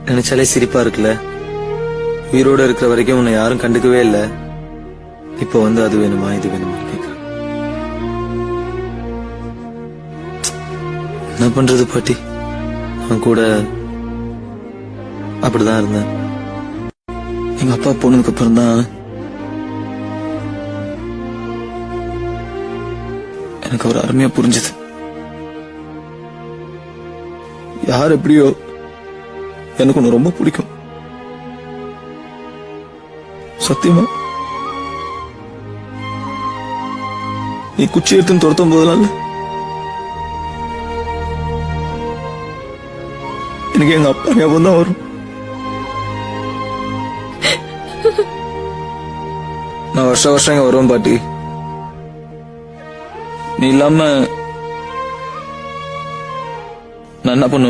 நினைச்சாலே சிரிப்பா இருக்குல்ல. உயிரோட இருக்கிற வரைக்கும் உன்னை யாரும் கண்டுக்கவே இல்ல. இப்போ வந்து அது வேணுமா இது வேணுமா கேட்க என்ன பண்றது பாட்டி? நான் கூட அப்படிதான் இருந்தேன். எங்க அப்பா போனதுக்கு அப்புறம் தான் எனக்கு ஒரு அருமையா புரிஞ்சது. யார் எப்படியோ எனக்கு ஒண்ணு ரொம்ப பிடிக்கும். சத்தியமா நீ குச்சி எடுத்துன்னு துரத்தும் போதெல்லாம் எனக்கு எங்க அப்பா ஞாபகம் தான் வரும். நான் வருஷம் இங்க வருவேன் பாட்டி. நீ இல்லாம நான் என்ன பண்ணுவேன்?